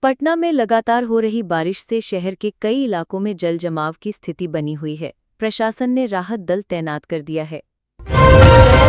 पटना में लगातार हो रही बारिश से शहर के कई इलाकों में जल जमाव की स्थिति बनी हुई है। प्रशासन ने राहत दल तैनात कर दिया है।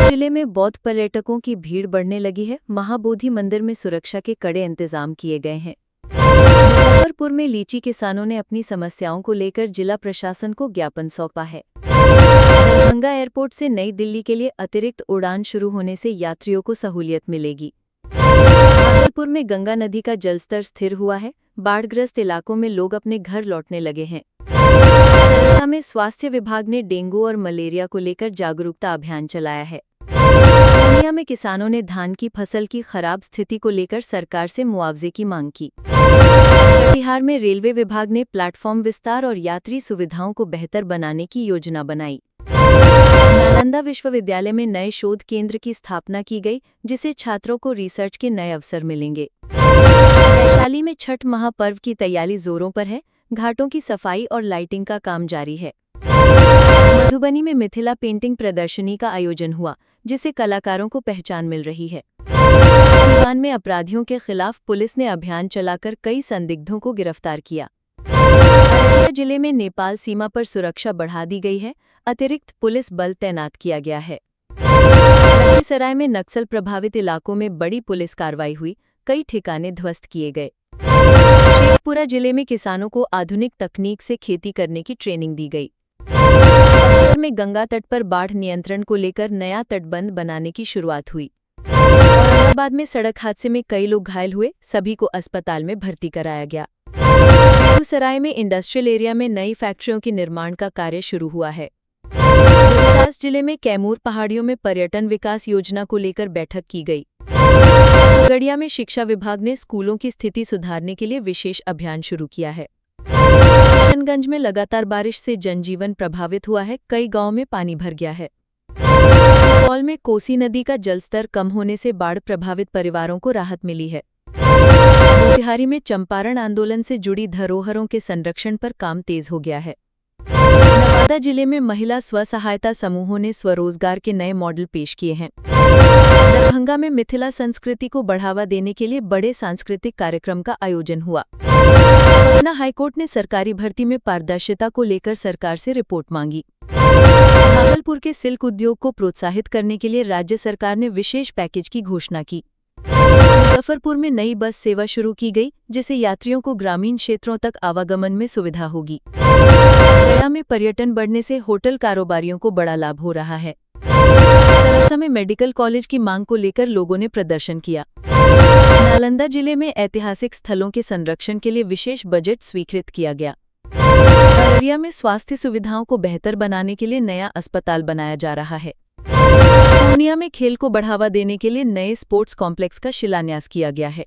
जिले में बौद्ध पर्यटकों की भीड़ बढ़ने लगी है। महाबोधि मंदिर में सुरक्षा के कड़े इंतजाम किए गए हैं। मुजफ्फरपुर में लीची किसानों ने अपनी समस्याओं को लेकर जिला प्रशासन को ज्ञापन सौंपा है। दरभंगा एयरपोर्ट से नई दिल्ली के लिए अतिरिक्त उड़ान शुरू होने से यात्रियों को सहूलियत मिलेगी। भागलपुर में गंगा नदी का जलस्तर स्थिर हुआ है। बाढ़ग्रस्त इलाकों में लोग अपने घर लौटने लगे हैं। सहरसा में स्वास्थ्य विभाग ने डेंगू और मलेरिया को लेकर जागरूकता अभियान चलाया है। पूर्णिया में किसानों ने धान की फसल की खराब स्थिति को लेकर सरकार से मुआवजे की मांग की। बिहार में रेलवे विभाग ने प्लेटफॉर्म विस्तार और यात्री सुविधाओं को बेहतर बनाने की योजना बनाई। नालंदा विश्वविद्यालय में नए शोध केंद्र की स्थापना की गई, जिससे छात्रों को रिसर्च के नए अवसर मिलेंगे। वैशाली में छठ महापर्व की तैयारी जोरों पर है। घाटों की सफाई और लाइटिंग का काम जारी है। मधुबनी में मिथिला पेंटिंग प्रदर्शनी का आयोजन हुआ, जिससे कलाकारों को पहचान मिल रही है। सीवान में अपराधियों के खिलाफ पुलिस ने अभियान चलाकर कई संदिग्धों को गिरफ्तार किया। अररिया जिले में नेपाल सीमा पर सुरक्षा बढ़ा दी गई है। अतिरिक्त पुलिस बल तैनात किया गया है। लखीसराय में नक्सल प्रभावित इलाकों में बड़ी पुलिस कार्रवाई हुई। कई ठिकाने ध्वस्त किए गए। शेखपुरा जिले में किसानों को आधुनिक तकनीक से खेती करने की ट्रेनिंग दी गई। बक्सर में गंगा तट पर बाढ़ नियंत्रण को लेकर नया तटबंध बनाने की शुरुआत हुई। औरंगाबाद में सड़क हादसे में कई लोग घायल हुए। सभी को अस्पताल में भर्ती कराया गया। बेगूसराय में इंडस्ट्रियल एरिया में नई फैक्ट्रियों के निर्माण का कार्य शुरू हुआ है। रोहतास जिले में कैमूर पहाड़ियों में पर्यटन विकास योजना को लेकर बैठक की गई। खगड़िया में शिक्षा विभाग ने स्कूलों की स्थिति सुधारने के लिए विशेष अभियान शुरू किया है। किशनगंज में लगातार बारिश से जनजीवन प्रभावित हुआ है। कई गांवों में पानी भर गया है। सुपौल में कोसी नदी का जलस्तर कम होने से बाढ़ प्रभावित परिवारों को राहत मिली है। मोतिहारी में चंपारण आंदोलन से जुड़ी धरोहरों के संरक्षण पर काम तेज हो गया है। नवादा जिले में महिला स्व-सहायता समूहों ने स्वरोजगार के नए मॉडल पेश किए हैं। दरभंगा में मिथिला संस्कृति को बढ़ावा देने के लिए बड़े सांस्कृतिक कार्यक्रम का आयोजन हुआ। पटना हाईकोर्ट ने सरकारी भर्ती में पारदर्शिता को लेकर सरकार से रिपोर्ट मांगी। भागलपुर के सिल्क उद्योग को प्रोत्साहित करने के लिए राज्य सरकार ने विशेष पैकेज की घोषणा की। मुजफ्फरपुर में नई बस सेवा शुरू की गई, जिससे यात्रियों को ग्रामीण क्षेत्रों तक आवागमन में सुविधा होगी। गया में पर्यटन बढ़ने से होटल कारोबारियों को बड़ा लाभ हो रहा है। सहरसा में मेडिकल कॉलेज की मांग को लेकर लोगों ने प्रदर्शन किया। नालंदा जिले में ऐतिहासिक स्थलों के संरक्षण के लिए विशेष बजट स्वीकृत किया गया। अररिया में स्वास्थ्य सुविधाओं को बेहतर बनाने के लिए नया अस्पताल बनाया जा रहा है। पूर्णिया में खेल को बढ़ावा देने के लिए नए स्पोर्ट्स कॉम्प्लेक्स का शिलान्यास किया गया है।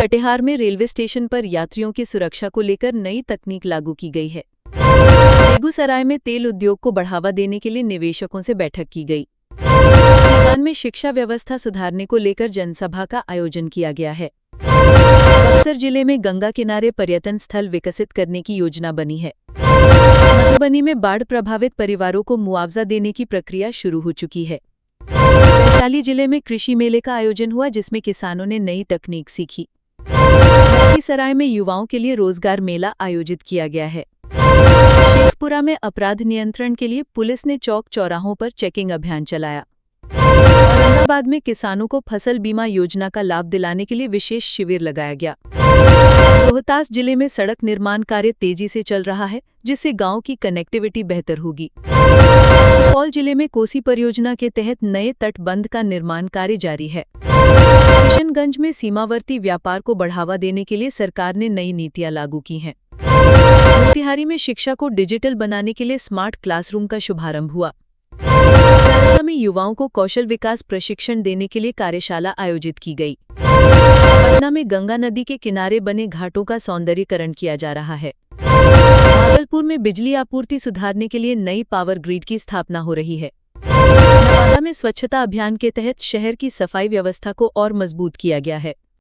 कटिहार में रेलवे स्टेशन पर यात्रियों की सुरक्षा को लेकर नई तकनीक लागू की गई है। बेगूसराय में तेल उद्योग को बढ़ावा देने के लिए निवेशकों से बैठक की गई। सीवान में शिक्षा व्यवस्था सुधारने को लेकर जनसभा का आयोजन किया गया है। बक्सर जिले में गंगा किनारे पर्यटन स्थल विकसित करने की योजना बनी है। मधुबनी में बाढ़ प्रभावित परिवारों को मुआवजा देने की प्रक्रिया शुरू हो चुकी है। वैशाली जिले में कृषि मेले का आयोजन हुआ, जिसमें किसानों ने नई तकनीक सीखी। लखीसराय में युवाओं के लिए रोजगार मेला आयोजित किया गया है। शेखपुरा में अपराध नियंत्रण के लिए पुलिस ने चौक चौराहों पर चेकिंग अभियान चलाया। औरंगाबाद में किसानों को फसल बीमा योजना का लाभ दिलाने के लिए विशेष शिविर लगाया गया। रोहतास जिले में सड़क निर्माण कार्य तेजी से चल रहा है, जिससे गांव की कनेक्टिविटी बेहतर होगी। सुपौल जिले में कोसी परियोजना के तहत नए तटबंध का निर्माण कार्य जारी है। किशनगंज में सीमावर्ती व्यापार को बढ़ावा देने के लिए सरकार ने नई नीतियां लागू की हैं। मोतिहारी में शिक्षा को डिजिटल बनाने के लिए स्मार्ट क्लासरूम का शुभारंभ हुआ। सहरसा में युवाओं को कौशल विकास प्रशिक्षण देने के लिए कार्यशाला आयोजित की गई। पटना में गंगा नदी के किनारे बने घाटों का सौंदर्यीकरण किया जा रहा है। भागलपुर में बिजली आपूर्ति सुधारने के लिए नई पावर ग्रिड की स्थापना हो रही है। नवादा में स्वच्छता अभियान के तहत शहर की सफाई व्यवस्था को और मजबूत किया गया है।